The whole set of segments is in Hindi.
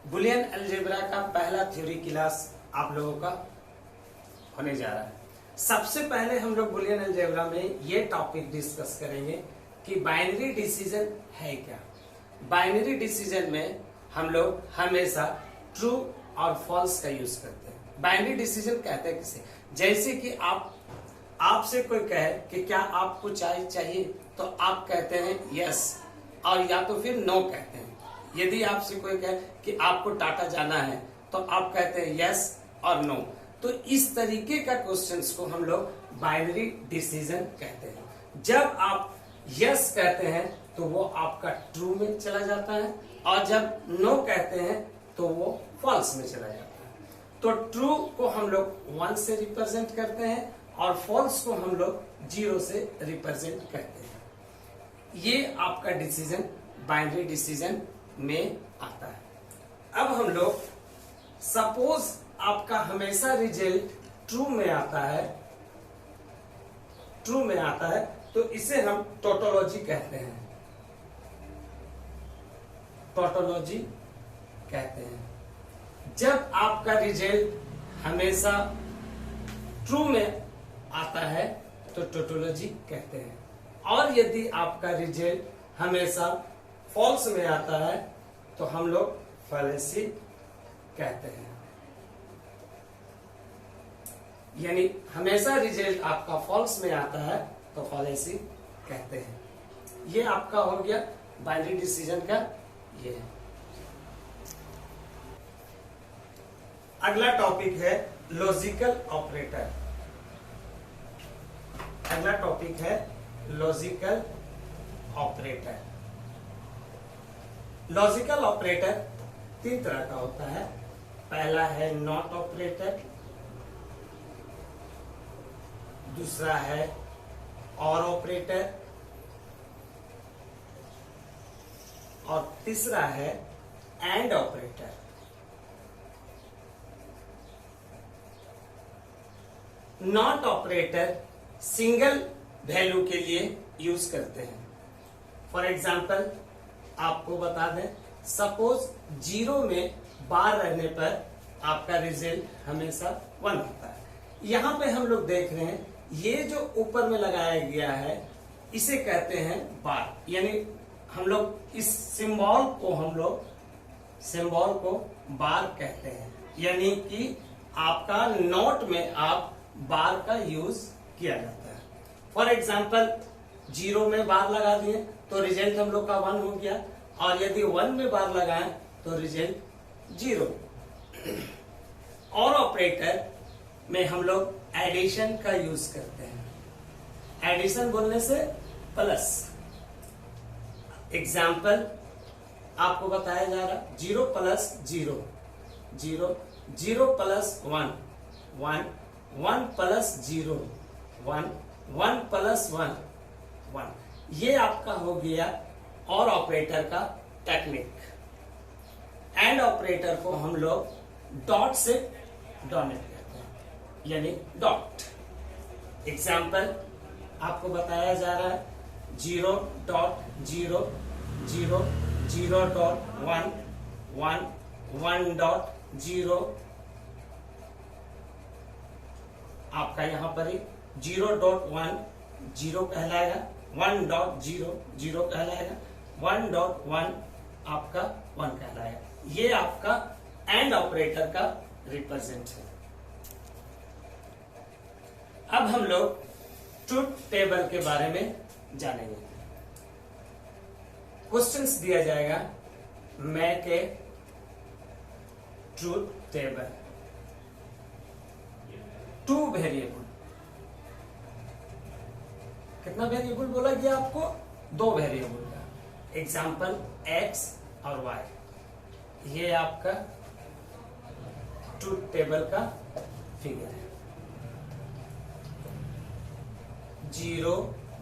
बुलियन अलजेब्रा का पहला थ्योरी क्लास आप लोगों का होने जा रहा है। सबसे पहले हम लोग बुलियन अलजेब्रा में ये टॉपिक डिस्कस करेंगे कि बाइनरी डिसीजन है क्या। बाइनरी डिसीजन में हम लोग हमेशा ट्रू और फॉल्स का यूज करते हैं। बाइनरी डिसीजन कहते हैं किसे, जैसे कि आपसे कोई कहे कि क्या आपको चाय चाहिए, तो आप कहते हैं यस और या तो फिर नो कहते हैं। यदि आपसे कोई कहे कि आपको टाटा जाना है, तो आप कहते हैं यस और नो। तो इस तरीके का क्वेश्चंस को हम लोग बाइनरी डिसीजन कहते हैं। जब आप यस कहते हैं तो वो आपका ट्रू में चला जाता है, और जब नो कहते हैं तो वो फॉल्स में चला जाता है। तो ट्रू को हम लोग 1 से रिप्रेजेंट करते हैं और फॉल्स को हम लोग 0 से रिप्रेजेंट करते हैं। ये आपका डिसीजन बाइनरी डिसीजन में आता है। अब हम लोग सपोज आपका हमेशा रिजल्ट ट्रू में आता है, तो इसे हम टोटोलॉजी कहते हैं। टोटोलॉजी कहते हैं। जब आपका रिजल्ट हमेशा ट्रू में आता है तो टोटोलॉजी कहते हैं, और यदि आपका रिजल्ट हमेशा फॉल्स में आता है तो हम लोग फैलेसी कहते हैं। यानी हमेशा रिजल्ट आपका फॉल्स में आता है तो फैलेसी कहते हैं। ये आपका हो गया बाइनरी डिसीजन का ये है। अगला टॉपिक है लॉजिकल ऑपरेटर। अगला टॉपिक है लॉजिकल ऑपरेटर। लॉजिकल ऑपरेटर 3 तरह का होता है। पहला है नॉट ऑपरेटर, दूसरा है और ऑपरेटर, और तीसरा है and operator. Not operator single value के लिए यूज करते हैं। फॉर एग्जाम्पल आपको बता दें, सपोज 0 में बार रहने पर आपका रिजल्ट हमेशा 1 होता है। यहां पे हम लोग देख रहे हैं ये जो ऊपर में लगाया गया है इसे कहते हैं बार। यानी हम लोग इस सिंबल को बार कहते हैं। यानी कि आपका नोट में आप बार का यूज किया जाता है। फॉर एग्जाम्पल 0 में बार लगा दिए तो रिजल्ट हम लोग का 1 हो गया, और यदि 1 में बार लगाएं तो रिजल्ट 0। और ऑपरेटर में हम लोग एडिशन का यूज करते हैं। एडिशन बोलने से प्लस। एग्जाम्पल आपको बताया जा रहा, 0 प्लस 0 0, 0 प्लस 1 1, 1 प्लस 0 1, 1 प्लस 1 1। ये आपका हो गया और ऑपरेटर का टेक्निक। एंड ऑपरेटर को हम लोग डॉट से डोनेट करते हैं, यानी डॉट। एग्जाम्पल आपको बताया जा रहा है 0.0 0 0.1 1 1.0। आपका यहां पर 0.1 0 कहलाएगा, 1.0 0 कहलाएगा, 1.1 आपका 1 कहलाएगा। ये आपका एंड ऑपरेटर का रिप्रेजेंट है। अब हम लोग ट्रुथ टेबल के बारे में जानेंगे। क्वेश्चंस दिया जाएगा, make a truth table. 2 variable. कितना वेरिएबल बोला गया आपको? 2 वेरिएबल का। एग्जाम्पल x और y। ये आपका ट्रुथ टेबल का फिगर है। 0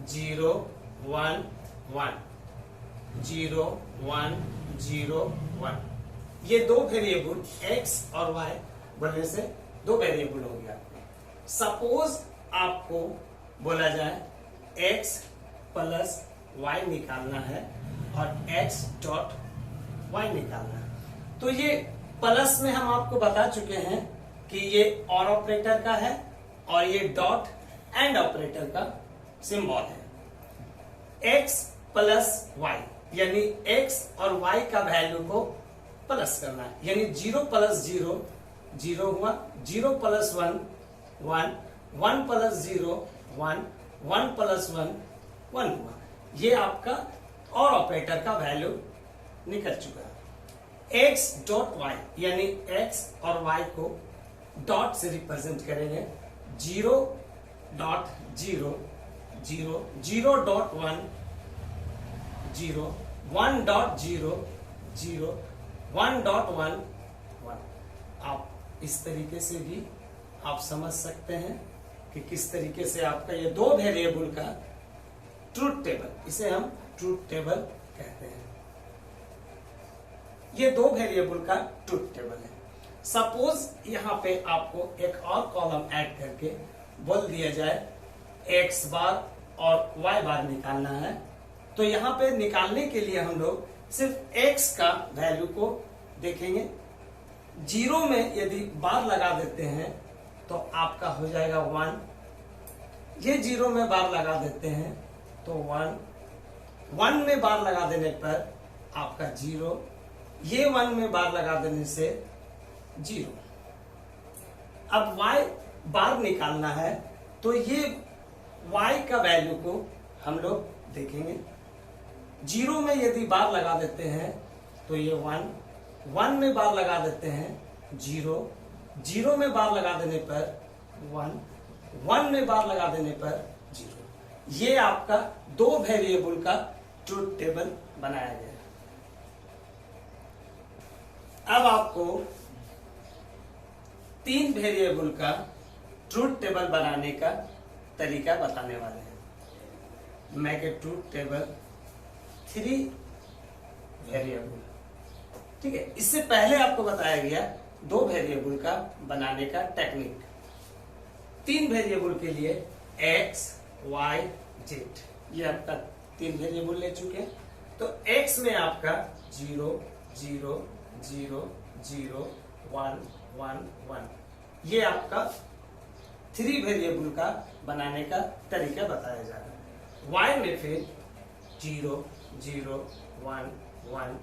0 1 1 0 1 0 1। ये 2 वेरिएबल x और y बोलने से 2 वेरिएबल हो गया। सपोज आपको बोला जाए x प्लस y निकालना है और x डॉट y निकालना है, तो ये प्लस में हम आपको बता चुके हैं कि ये और ऑपरेटर का है और ये डॉट एंड ऑपरेटर का सिंबल है। x प्लस वाई यानी x और y का वैल्यू को प्लस करना है, यानी 0 प्लस 0 0 हुआ, 0 प्लस 1 1, 1 प्लस 0 1, 1 प्लस 1 1 हुआ। ये आपका और ऑपरेटर का वैल्यू निकल चुका है। x डॉट वाई यानी x और y को डॉट से रिप्रेजेंट करेंगे, 0 डॉट 0 0, 0 डॉट 1 0, 1 डॉट 0 0, 1 डॉट 1 1। आप इस तरीके से भी आप समझ सकते हैं कि किस तरीके से आपका ये दो वेरिएबल का ट्रूथ टेबल, इसे हम ट्रूथ टेबल कहते हैं। ये दो वेरिएबल का ट्रूथ टेबल है। सपोज यहां पे आपको एक और कॉलम ऐड करके बोल दिया जाए x बार और y बार निकालना है, तो यहां पे निकालने के लिए हम लोग सिर्फ x का वैल्यू को देखेंगे। 0 में यदि बार लगा देते हैं तो आपका हो जाएगा 1, ये 0 में बार लगा देते हैं तो 1, 1 में बार लगा देने पर आपका 0, ये 1 में बार लगा देने से 0। अब y बार निकालना है तो ये y का वैल्यू को हम लोग देखेंगे। 0 में यदि बार लगा देते हैं तो ये 1, 1 में बार लगा देते हैं 0, 0 में बार लगा देने पर 1, 1 में बार लगा देने पर 0। ये आपका दो वेरिएबल का ट्रूथ टेबल बनाया गया है। अब आपको 3 वेरिएबल का ट्रूथ टेबल बनाने का तरीका बताने वाले हैं। Make a truth table 3 variable, ठीक है। इससे पहले आपको बताया गया 2 वेरिएबल का बनाने का टेक्निक। 3 वेरिएबल के लिए x, y, z, ये आपका 3 वेरिएबल ले चुके हैं। तो x में आपका 0 0 0 0 1 1 1, ये आपका 3 वेरिएबल का बनाने का तरीका बताया जा रहा है। y में फिर 0 0 1 1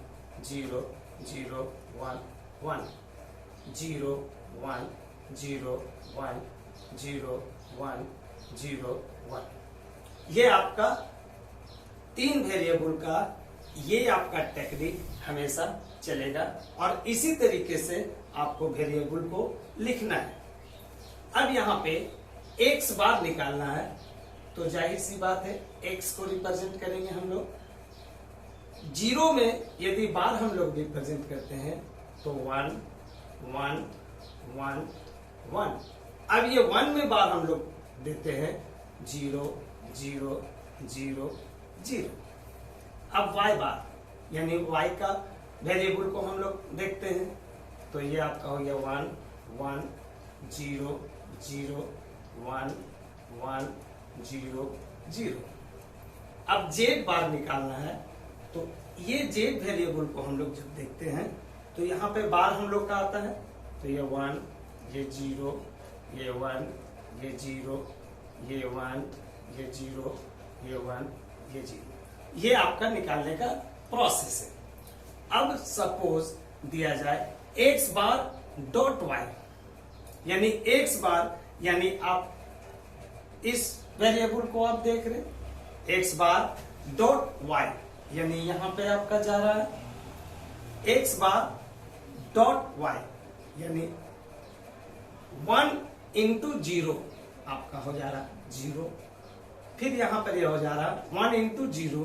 0 0 1 1, 0 1 0 1 0 1 0 1, ये आपका 3 वेरिएबल का ये आपका टेक्निक हमेशा चलेगा और इसी तरीके से आपको वेरिएबल को लिखना है। अब यहाँ पे x बार निकालना है तो जाहिर सी बात है x को रिप्रेजेंट करेंगे हम लोग। 0 में यदि बार हम लोग रिप्रेजेंट करते हैं तो 1 1 1 1। अब ये 1 में बार हम लोग देते हैं 0 0 0 0। अब y बार यानी y का वेरिएबल को हम लोग देखते हैं तो ये आपका हो गया 1 1 0 0 1 1 0 0। अब z बार निकालना है तो ये z वेरिएबल को हम लोग जब देखते हैं तो यहाँ पे बार हम लोग का आता है तो ये 1, ये 0, ये 1, ये 0, ये 1, ये 0, ये 1, ये 0। ये आपका निकालने का प्रोसेस है। अब सपोज दिया जाए x बार डॉट y, यानी x बार यानी आप इस वेरिएबल को आप देख रहे हैं x बार डॉट y, यानी यहां पे आपका जा रहा है x बार डॉट y, यानी 1 इंटू 0 आपका हो जा रहा है 0। फिर यहां पर ये हो जा रहा है 1 into 0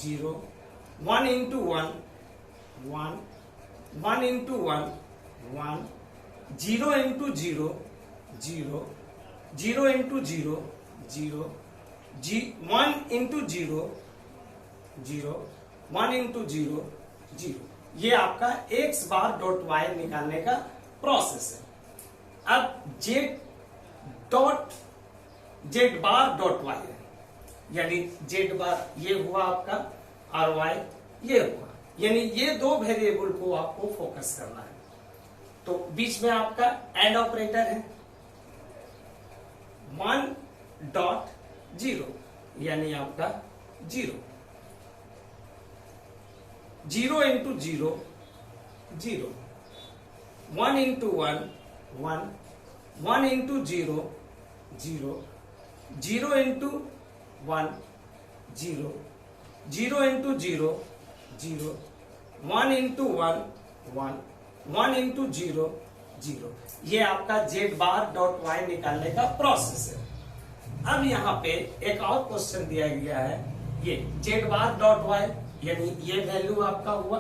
0, 1 into 1 1, 1 into 1 1, 0 into 0 0, 0 into 0 0, 1 into 0 0, 1 into 0 0। ये आपका x बार डॉट y निकालने का प्रोसेस है। अब z बार डॉट y है, यानी z बार ये हुआ आपका और y ये हुआ, यानी ये दो वेरिएबल को आपको फोकस करना है। तो बीच में आपका एंड ऑपरेटर है 1.0 यानी आपका 0 0 into 0 0 1 into 1 1 1 into 0 0 0 into 1 0 0 into 0 0 1 into 1 1 1 into 0 0 ये आपका जेड बार डॉट वाई निकालने का प्रोसेस है। अब यहाँ पे एक और क्वेश्चन दिया गया है, ये जेड बार डॉट वाई यानी ये वैल्यू आपका हुआ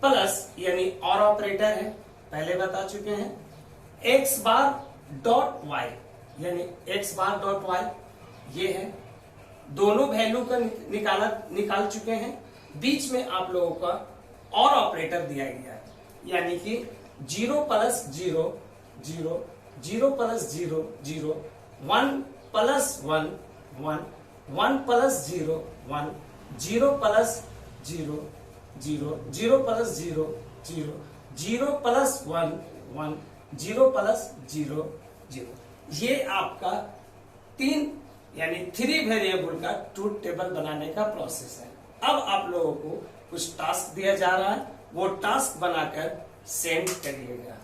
प्लस यानी और ऑपरेटर है पहले बता चुके हैं, एक्स बार डॉट वाई यानी एक्स बार डॉट वाई ये है, दोनों वैल्यू का निकाल चुके हैं। बीच में आप लोगों का और ऑपरेटर दिया गया है यानी कि 0 plus 0 0 0 plus 0 0 1 plus 1 1 1 plus 0 1 0 plus 0 0 0 plus 0 0 0 plus 1 1 0 plus 0 0 ये आपका 3 यानी 3 वेरिएबल का ट्रूथ टेबल बनाने का प्रोसेस है। अब आप लोगों को कुछ टास्क दिया जा रहा है, वो टास्क बनाकर सेंड करिएगा।